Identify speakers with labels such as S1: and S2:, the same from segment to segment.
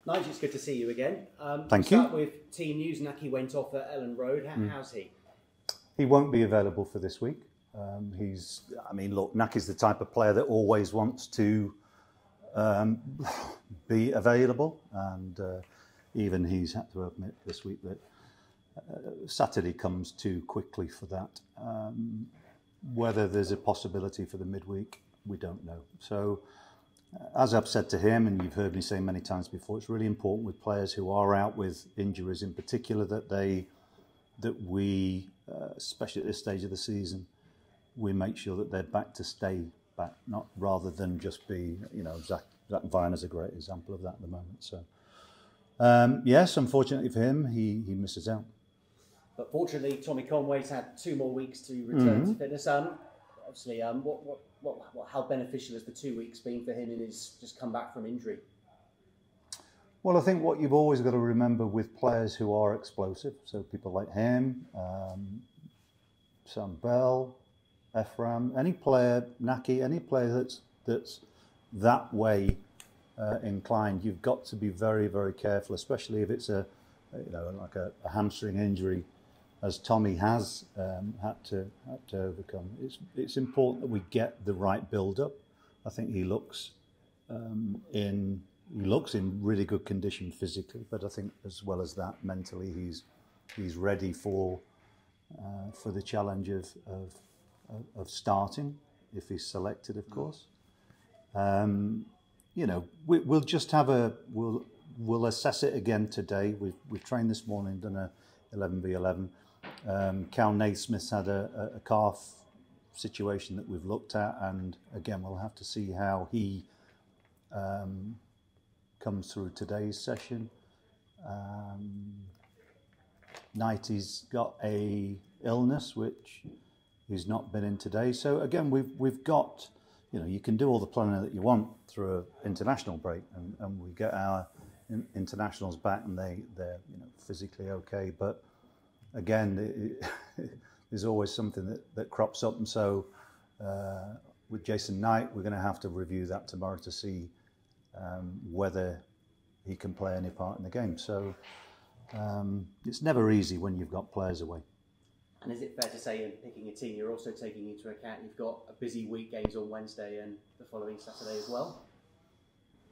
S1: Nigel, it's good to see you again.
S2: Thank you.
S1: Start with team news. Naki went off at Ellen Road. How's he?
S2: He won't be available for this week. Look, Naki's the type of player that always wants to be available, and even he's had to admit this week that Saturday comes too quickly for that. Whether there's a possibility for the midweek, we don't know. So, as I've said to him, and you've heard me say many times before, it's really important with players who are out with injuries in particular that we, especially at this stage of the season, we make sure that they're back to stay back, not rather than just be, Zach Viner's a great example of that at the moment. So, yes, unfortunately for him, he misses out.
S1: But fortunately, Tommy Conway's had 2 more weeks to return to fitness. Obviously, how beneficial has the 2 weeks been for him in his just come back from injury?
S2: Well, I think what you've always got to remember with players who are explosive, so people like him, Sam Bell, Ephraim, any player, Naki, any player that's that way inclined, you've got to be very, very careful, especially if it's a hamstring injury, as Tommy has had to overcome. It's important that we get the right build-up. I think he looks in really good condition physically, but I think as well as that, mentally, he's ready for the challenge of starting if he's selected, of course. We'll just have we'll assess it again today. We've trained this morning, done a 11v11. Cal Naismith's had a calf situation that we've looked at, and again we'll have to see how he comes through today's session. Knighty's got a illness which he's not been in today. So again, we've got, you can do all the planning that you want through an international break, and we get our internationals back and they're physically okay. But again, there's always something that crops up, and so with Jason Knight, we're going to have to review that tomorrow to see whether he can play any part in the game. So it's never easy when you've got players away.
S1: And is it fair to say, in picking a team, you're also taking into account you've got a busy week, games on Wednesday and the following Saturday as well?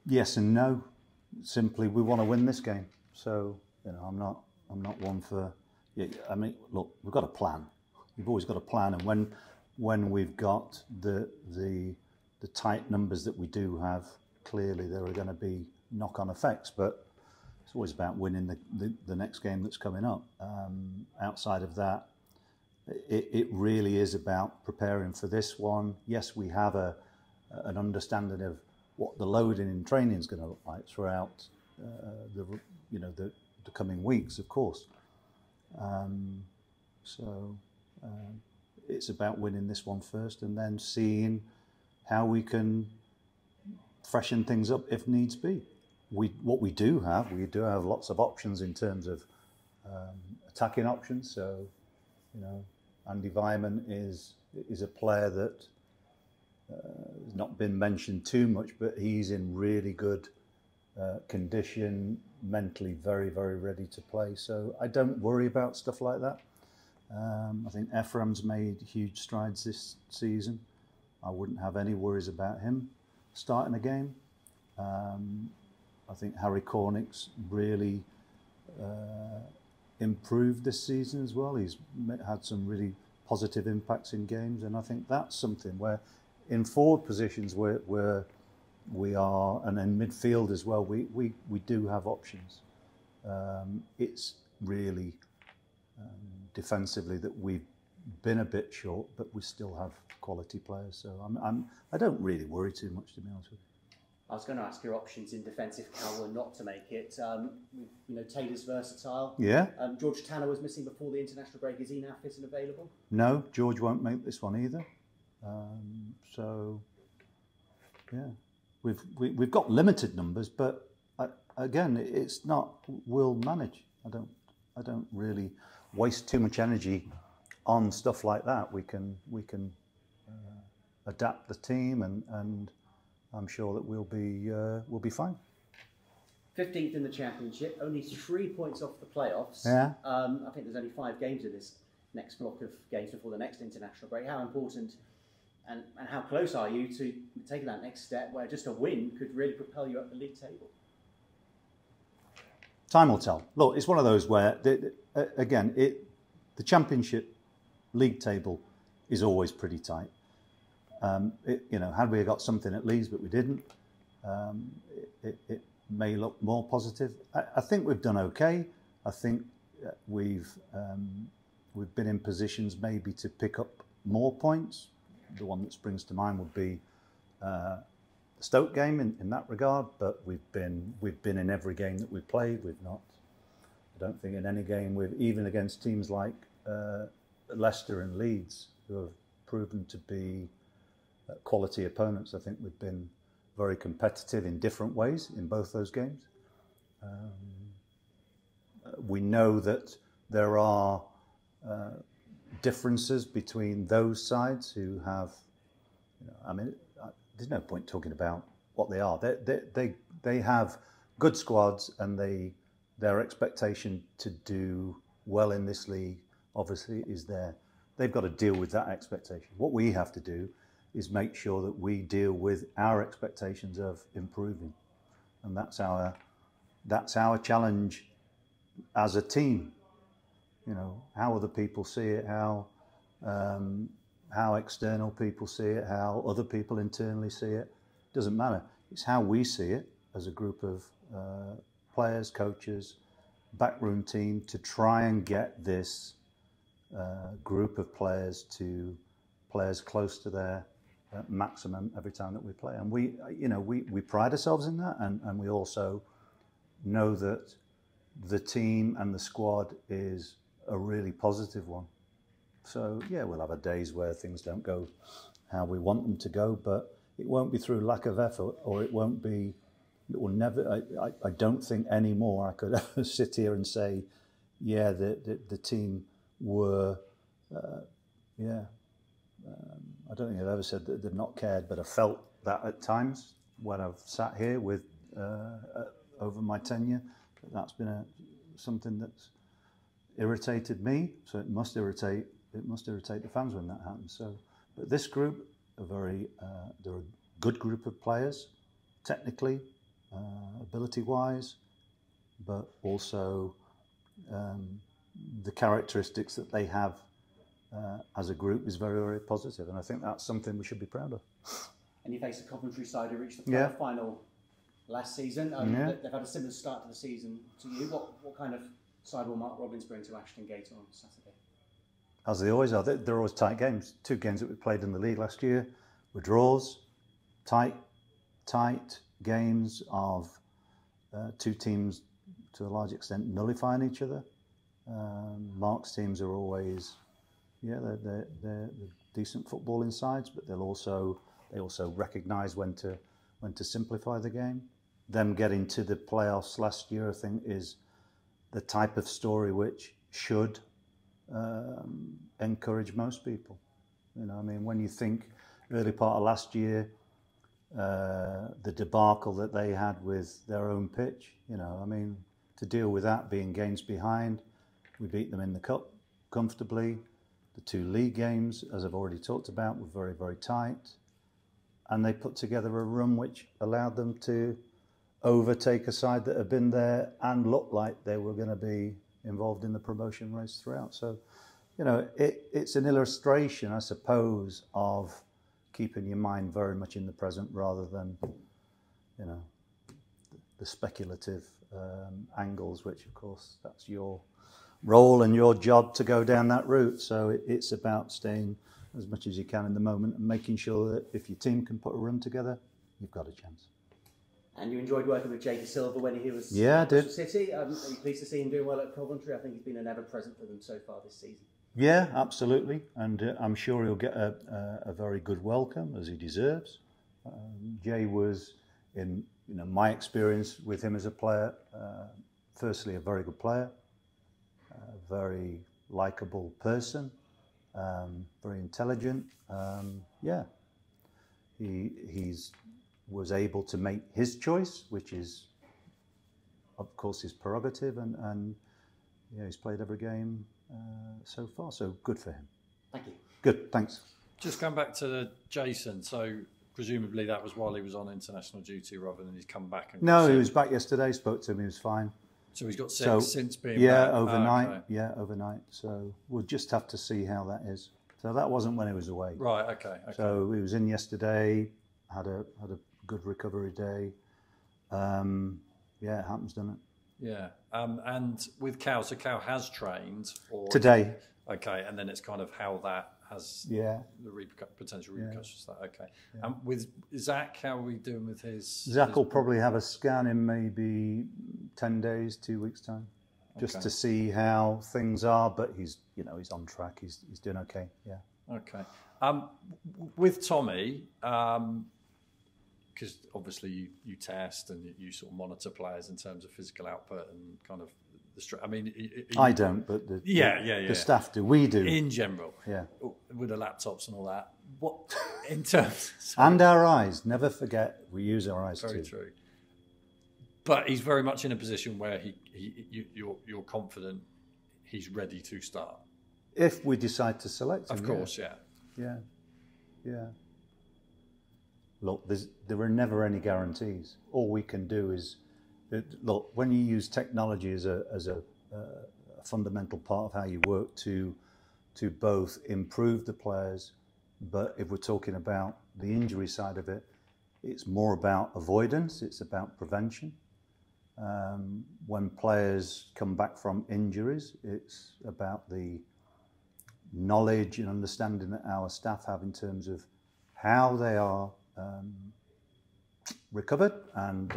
S1: Yes
S2: and no. Simply, we want to win this game. So I'm not one for. Look, we've got a plan. You've always got a plan, and when we've got the tight numbers that we do have, clearly there are going to be knock-on effects. But it's always about winning the next game that's coming up. Outside of that, it really is about preparing for this one. Yes, we have an understanding of what the loading in training is going to look like throughout the coming weeks, of course. It's about winning this one first, and then seeing how we can freshen things up if needs be. We do have lots of options in terms of attacking options. So, Andy Vyman is a player that has not been mentioned too much, but he's in really good condition, mentally very, very ready to play. So I don't worry about stuff like that. I think Ephraim's made huge strides this season. I wouldn't have any worries about him starting a game. I think Harry Cornick's really improved this season as well. He's had some really positive impacts in games, and I think that's something where in forward positions where we are, and in midfield as well, we do have options. It's really defensively that we've been a bit short, but we still have quality players. So I don't really worry too much, to be honest with you.
S1: I was going to ask your options in defence if Cal were not to make it. Taylor's versatile.
S2: Yeah.
S1: George Tanner was missing before the international break. Is he now fit and available?
S2: No, George won't make this one either. We've got limited numbers, but again, it's not. We'll manage. I don't really waste too much energy on stuff like that. We can adapt the team, and I'm sure that we'll be fine.
S1: 15th in the Championship, only 3 points off the playoffs.
S2: Yeah.
S1: I think there's only 5 games of this next block of games before the next international break. How important and how close are you to taking that next step where just a win could really propel you up the league table?
S2: Time will tell. Look, it's one of those where, the Championship league table is always pretty tight. Had we got something at Leeds, but we didn't, it may look more positive. I think we've done okay. I think we've been in positions maybe to pick up more points. The one that springs to mind would be the Stoke game in that regard. But we've been in every game that we've played. We've not. I don't think in any game even against teams like Leicester and Leeds, who have proven to be quality opponents. I think we've been very competitive in different ways in both those games. We know that there are differences between those sides who have, there's no point talking about what they are. They have good squads, and their expectation to do well in this league obviously is there. They've got to deal with that expectation. What we have to do is make sure that we deal with our expectations of improving, and that's our challenge as a team. How other people see it, how external people see it, how other people internally see it, doesn't matter. It's how we see it as a group of players, coaches, backroom team, to try and get this group of players to players close to their maximum every time that we play. And we pride ourselves in that, and we also know that the team and the squad is a really positive one. So yeah, we'll have our days where things don't go how we want them to go, but it won't be through lack of effort, or it will never. I don't think anymore I could ever sit here and say, yeah, the team were, I don't think I've ever said that they've not cared, but I felt that at times when I've sat here with over my tenure. That's been something that's irritated me, so it must irritate the fans when that happens. So, but this group they're a good group of players, technically, ability-wise, but also the characteristics that they have as a group is very, very positive, and I think that's something we should be proud of.
S1: And you face the Coventry side who reached the playoff final last season. They've had a similar start to the season to you. What kind of side will Mark Robbins bring to Ashton Gate on Saturday? As
S2: they always are. They're always tight games. 2 games that we played in the league last year were draws. Tight games of 2 teams to a large extent nullifying each other. Mark's teams are always, they're decent footballing sides, but they also recognise when to simplify the game. Them getting to the playoffs last year, I think, is the type of story which should encourage most people. When you think early part of last year, the debacle that they had with their own pitch, to deal with that, being games behind, we beat them in the cup comfortably. The 2 league games, as I've already talked about, were very, very tight. And they put together a run which allowed them to overtake a side that had been there and looked like they were going to be involved in the promotion race throughout. So, it's an illustration, I suppose, of keeping your mind very much in the present rather than, the speculative angles, which, of course, that's your role and your job to go down that route. So it's about staying as much as you can in the moment and making sure that if your team can put a run together, you've got a chance.
S1: And you enjoyed working with Jake Silva when he was
S2: at
S1: Bristol City. Are you pleased to see him doing well at Coventry? I think he's been an ever-present for them so far this season.
S2: Yeah, absolutely. And I'm sure he'll get a very good welcome, as he deserves. Jay was, in my experience with him as a player, firstly a very good player, a very likeable person, very intelligent. He's was able to make his choice, which is of course, his prerogative, and he's played every game so far. So good for him.
S1: Thank you.
S2: Good, thanks.
S3: Just going back to Jason. So presumably that was while he was on international duty, rather than he's come back.
S2: No, he was back yesterday. Spoke to him. He was fine.
S3: So he's got six since being
S2: back.
S3: Overnight.
S2: Okay. Yeah, overnight. So we'll just have to see how that is. So that wasn't when he was away.
S3: Right. Okay.
S2: So he was in yesterday. Had a good recovery day. It happens, doesn't it?
S3: Yeah. And with Cal, so Cal has trained
S2: today.
S3: Okay, and then it's kind of how that has the potential repercussions. That okay.
S2: Yeah.
S3: And with Zach, how are we doing with his?
S2: Zach will probably have a scan in maybe 10 days, 2 weeks time, just to see how things are. But he's on track. He's doing okay. Yeah.
S3: Okay. With Tommy, because obviously you test and you sort of monitor players in terms of physical output and kind of the I mean,
S2: I don't, but the staff do. We do
S3: in general.
S2: Yeah,
S3: with the laptops and all that. What in terms
S2: and our eyes? Never forget, we use our eyes too.
S3: Very true. But he's very much in a position where you're confident he's ready to start.
S2: If we decide to select him,
S3: of course,
S2: yeah. Look, there are never any guarantees. All we can do is, look, when you use technology as a fundamental part of how you work to both improve the players, but if we're talking about the injury side of it, it's more about avoidance, it's about prevention. When players come back from injuries, it's about the knowledge and understanding that our staff have in terms of how they are recovered, and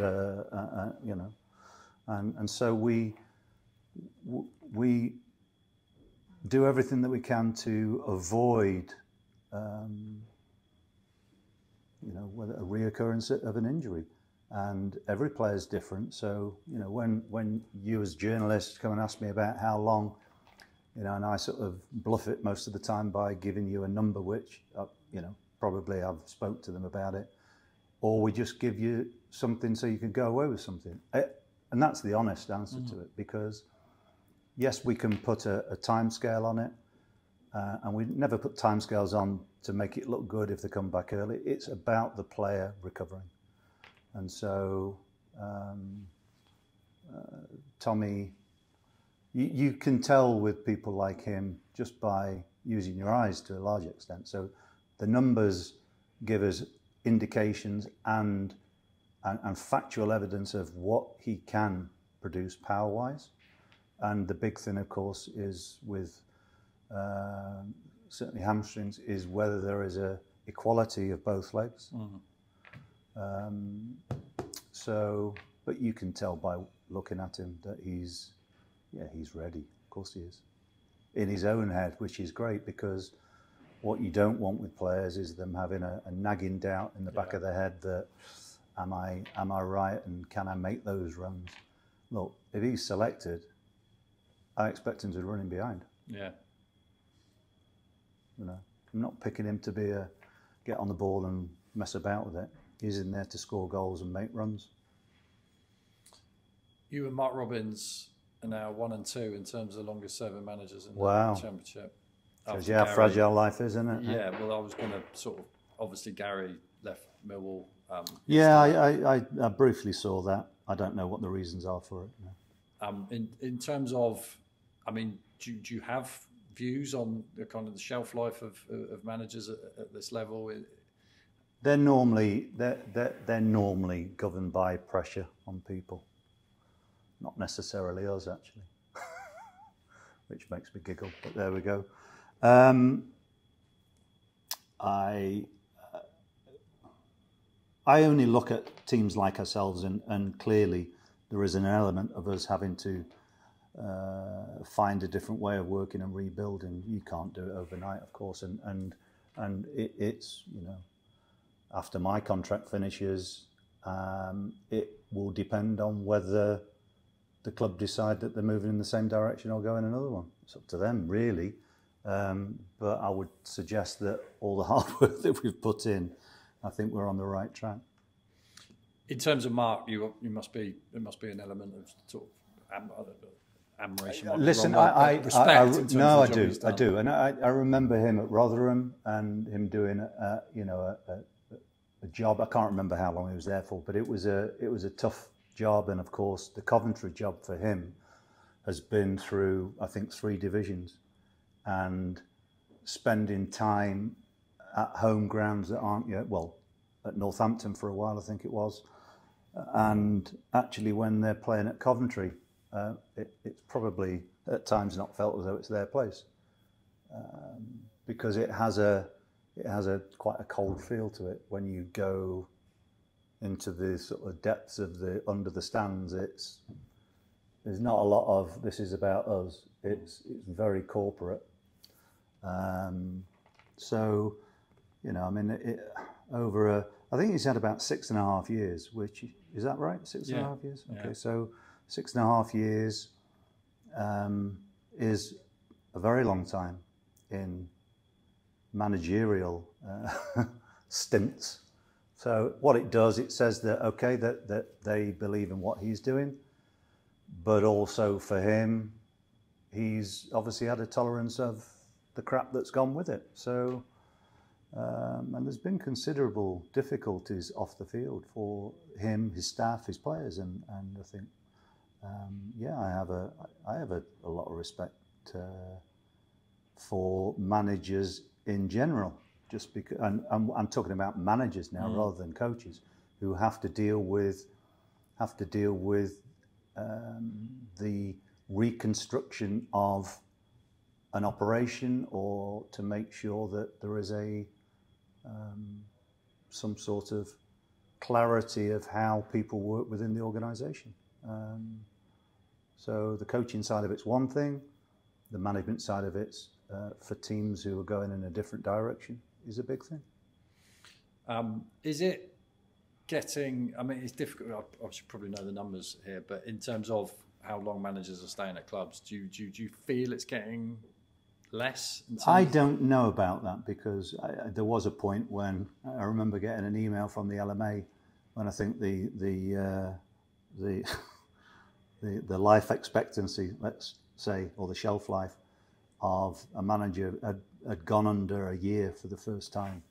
S2: and so we do everything that we can to avoid whether a reoccurrence of an injury, and every player is different. So when you as journalists come and ask me about how long, and I sort of bluff it most of the time by giving you a number, which probably I've spoke to them about it, or we just give you something so you can go away with something. And that's the honest answer to it, because yes, we can put a time scale on it, and we never put time scales on to make it look good if they come back early. It's about the player recovering. And so Tommy, you can tell with people like him just by using your eyes to a large extent. So the numbers give us indications and factual evidence of what he can produce power-wise. And the big thing, of course, is with certainly hamstrings, is whether there is a equality of both legs. But you can tell by looking at him that he's ready. Of course he is. In his own head, which is great, because what you don't want with players is them having a nagging doubt in the back of their head that am I right and can I make those runs? Look, if he's selected, I expect him to run in behind.
S3: Yeah.
S2: I'm not picking him to be get on the ball and mess about with it. He's in there to score goals and make runs.
S3: You and Mark Robins are now 1 and 2 in terms of longest serving managers in the Championship.
S2: Shows you how fragile life is, isn't it?
S3: Yeah, well, I was going to sort of, obviously Gary left Millwall.
S2: I briefly saw that. I don't know what the reasons are for it. No.
S3: In terms of, I mean, do you have views on the kind of the shelf life of managers at this level?
S2: They're normally governed by pressure on people, not necessarily us actually, which makes me giggle. But there we go. I only look at teams like ourselves, and clearly there is an element of us having to find a different way of working and rebuilding. You can't do it overnight, of course, and it's after my contract finishes, it will depend on whether the club decide that they're moving in the same direction or go in another one. It's up to them, really. But I would suggest that all the hard work that we've put in, I think we're on the right track.
S3: In terms of Mark, it must be an element of sort of admiration.
S2: Listen,
S3: respect.
S2: No, I do, and I remember him at Rotherham and him doing a job. I can't remember how long he was there for, but it was a tough job, and of course the Coventry job for him has been through, I think, 3 divisions, and spending time at home grounds that aren't yet, well, at Northampton for a while, I think it was, and actually when they're playing at Coventry, it's probably at times not felt as though it's their place, because it has a quite a cold feel to it when you go into the sort of depths of the under the stands. There's not a lot of this is about us. It's very corporate. So, you know, I mean, I think he's had about 6.5 years, which, is that right? 6.5 years? Okay, so 6.5 years is a very long time in managerial stints. So what it does, it says that, okay, that they believe in what he's doing, but also for him, he's obviously had a tolerance of the crap that's gone with it. So, and there's been considerable difficulties off the field for him, his staff, his players, and I think, I have a lot of respect for managers in general, just because, and I'm talking about managers now rather than coaches, who have to deal with the reconstruction of an operation, or to make sure that there is some sort of clarity of how people work within the organisation. So the coaching side of it's one thing, the management side of it's for teams who are going in a different direction is a big thing.
S3: Is it getting, I mean, it's difficult, I should probably know the numbers here, but in terms of how long managers are staying at clubs, do you feel it's getting less?
S2: I don't know about that, because there was a point when I remember getting an email from the LMA when I think the life expectancy, let's say, or the shelf life of a manager had gone under a year for the first time.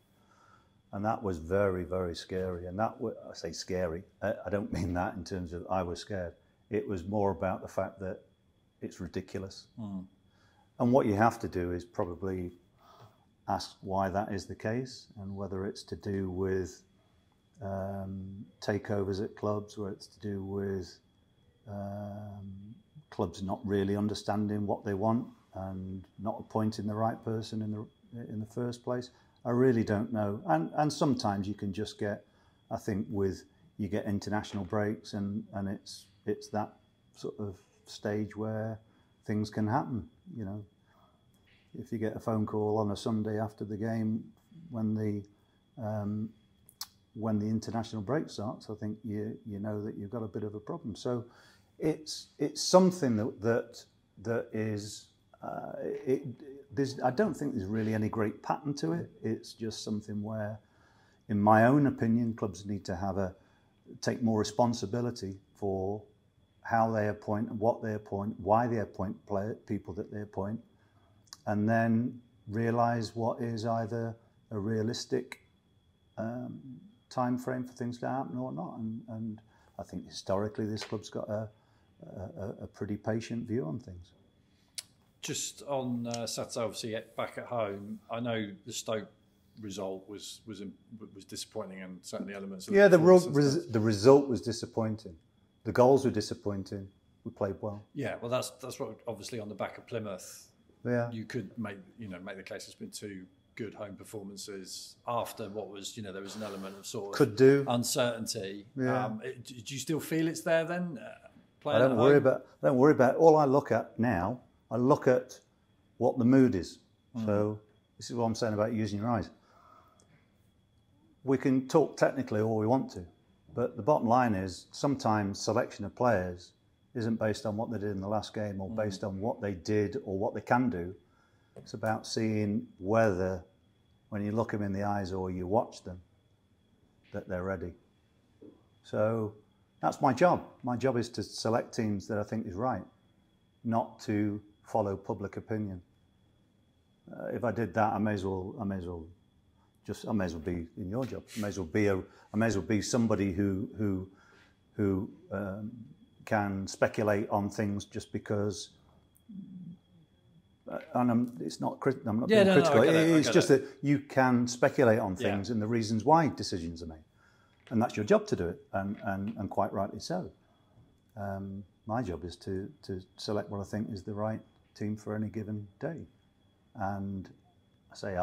S2: And that was very, very scary. And I say scary, I don't mean that in terms of I was scared. It was more about the fact that it's ridiculous. And what you have to do is probably ask why that is the case, and whether it's to do with takeovers at clubs, or it's to do with clubs not really understanding what they want and not appointing the right person in the first place. I really don't know. And sometimes you can just get, I think, you get international breaks, and it's that sort of stage where things can happen. You know, if you get a phone call on a Sunday after the game when the international break starts, I think you know that you've got a bit of a problem. So it's something that is. I don't think there's really any great pattern to it. It's just something where, in my own opinion, clubs need to take more responsibility for how they appoint, what they appoint, why they appoint people that they appoint, and then realise what is either a realistic time frame for things to happen or not. And I think historically this club's got a pretty patient view on things.
S3: Just on Saturday, obviously back at home, I know the Stoke result was disappointing, and certainly elements of
S2: the result was disappointing. The goals were disappointing. We played well.
S3: Yeah, well, that's what, obviously on the back of Plymouth. Yeah, you could make the case it's been 2 good home performances after what was, there was an element of sort of uncertainty. Yeah. Do you still feel it's there then?
S2: I don't worry about. All I look at now, I look at what the mood is. So this is what I'm saying about using your eyes. We can talk technically all we want to, but the bottom line is sometimes selection of players isn't based on what they did in the last game, or based on what they did or what they can do. It's about seeing whether, when you look them in the eyes or you watch them, that they're ready. So that's my job. My job is to select teams that I think is right, not to follow public opinion. If I did that, I may as well be in your job. I may as well be somebody who can speculate on things just because. And I'm not being critical. It's just that you can speculate on things and the reasons why decisions are made, and that's your job to do it, and quite rightly so. My job is to select what I think is the right team for any given day, and I say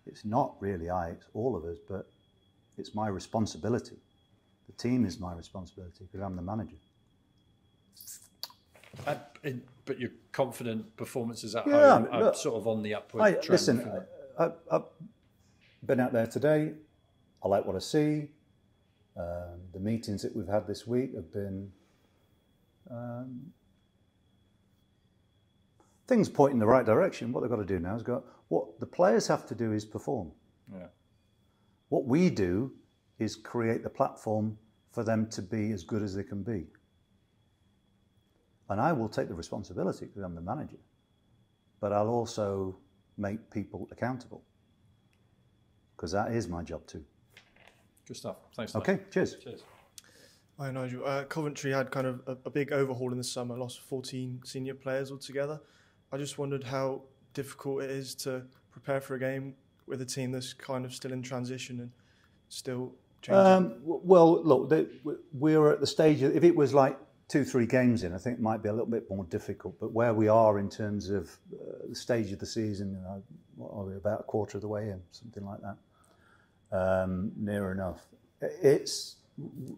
S2: it's not really it's all of us, but it's my responsibility. The team is my responsibility because I'm the manager.
S3: But your confident performances at home are sort of on the upward trend.
S2: Listen, I've been out there today. I like what I see. The meetings that we've had this week have been things point in the right direction. What they've got to do now is what the players have to do is perform.
S3: Yeah.
S2: What we do is create the platform for them to be as good as they can be. And I will take the responsibility because I'm the manager, but I'll also make people accountable because that is my job too.
S3: Good stuff. Thanks.
S2: Okay, cheers.
S3: Cheers.
S4: Hi, Nigel. Coventry had kind of a big overhaul in the summer, lost 14 senior players altogether. I just wondered how difficult it is to prepare for a game with a team that's kind of still in transition and still changing.
S2: Well, look, we're at the stage, if it was like 2-3 games in, I think it might be a little bit more difficult. But where we are in terms of the stage of the season, what are we, about a quarter of the way in, something like that, near enough.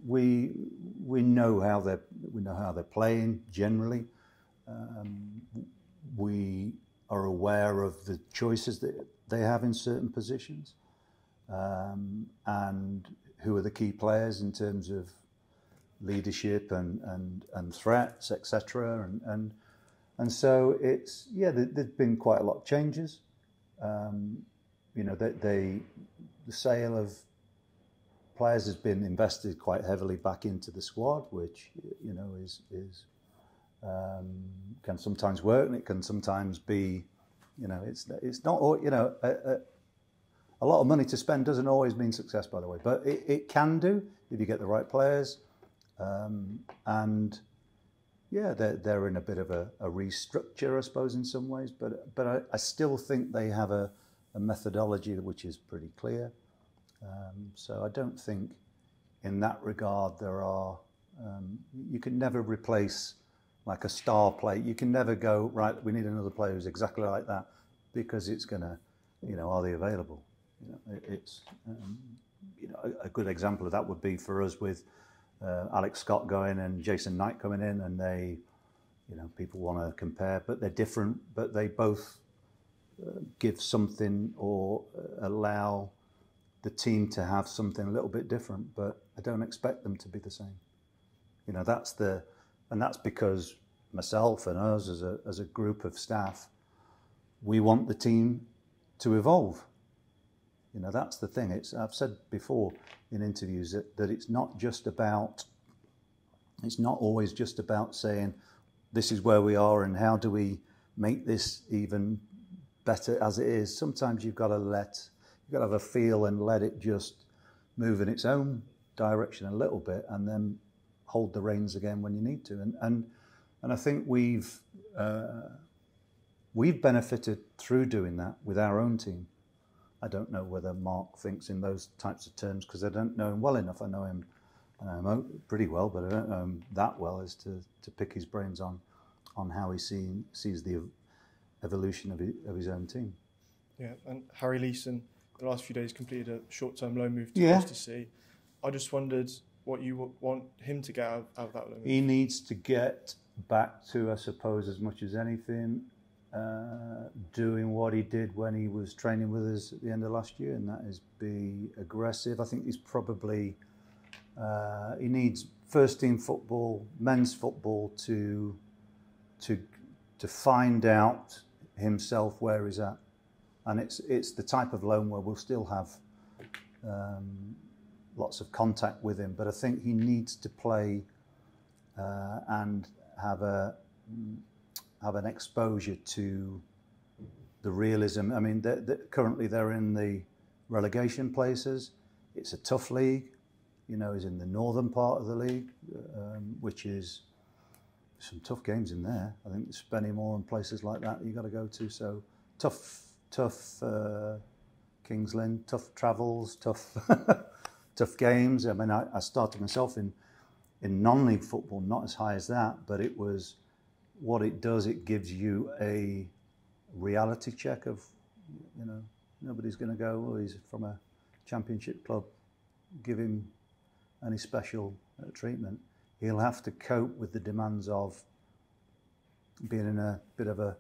S2: We know how they're playing generally. We are aware of the choices that they have in certain positions, and who are the key players in terms of leadership and threats, etc. And so it's there's been quite a lot of changes. The sale of players has been invested quite heavily back into the squad, which is can sometimes work and it can sometimes be, it's not a lot of money to spend doesn't always mean success, by the way, but it can do if you get the right players. They're in a bit of a restructure, I suppose, in some ways, but I still think they have a methodology which is pretty clear. So I don't think in that regard there are, you can never replace like a star player. You can never go, right, we need another player who's exactly like that, because it's going to, are they available? A good example of that would be for us with Alex Scott going and Jason Knight coming in, and they, people want to compare, but they're different, but they both give something or allow the team to have something a little bit different, but I don't expect them to be the same. That's because myself and us as a group of staff, we want the team to evolve. That's the thing. I've said before in interviews that it's not always just about saying this is where we are and how do we make this even better as it is. Sometimes you've got to have a feel and let it just move in its own direction a little bit, and then hold the reins again when you need to. And I think we've benefited through doing that with our own team. I don't know whether Mark thinks in those types of terms because I don't know him well enough. I know him pretty well, but I don't know him that well as to pick his brains on how he sees the evolution of his own team.
S4: Yeah, and Harry Leeson, the last few days, completed a short-term loan move to Bristol City. I just wondered what you want him to get out of that loan move.
S2: He needs to get back to, I suppose, as much as anything, doing what he did when he was training with us at the end of last year, and that is be aggressive. I think he's probably he needs first team football, men's football to find out himself where he's at, and it's the type of loan where we'll still have lots of contact with him, but I think he needs to play and have an exposure to the realism. I mean, currently they're in the relegation places. It's a tough league. You know, he's in the northern part of the league, which is some tough games in there. I think Spennymoor and places like that you got to go to. So tough Kings Lynn, tough travels, tough games. I mean, I started myself in non-league football, not as high as that, but it was what it does. It gives you a reality check of, you know, nobody's going to go, oh, he's from a championship club, give him any special treatment. He'll have to cope with the demands of being in a bit of a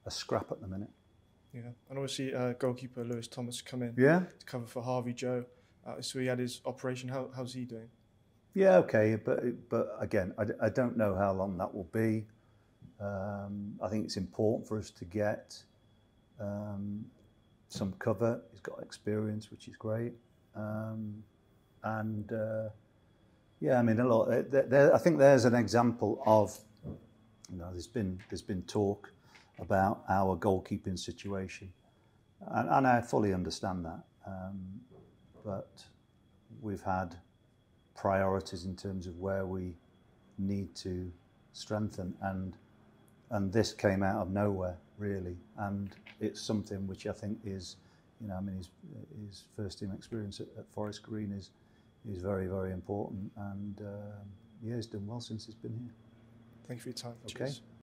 S2: scrap at the minute.
S4: Yeah, and obviously goalkeeper Lewis Thomas come in
S2: to
S4: cover for Harvey Joe. So he had his operation. How's he doing?
S2: Yeah, okay, but again, I don't know how long that will be. I think it's important for us to get some cover. He's got experience, which is great, and yeah, I mean, a lot. I think there's an example of, you know, there's been talk about our goalkeeping situation, and I fully understand that, but we've had priorities in terms of where we need to strengthen, and this came out of nowhere really, and it's something which I think is, you know, I mean, his first team experience at Forest Green is very, very important, and yeah, he's done well since he's been here.
S4: Thank you for your time.
S2: Okay.
S4: Cheers.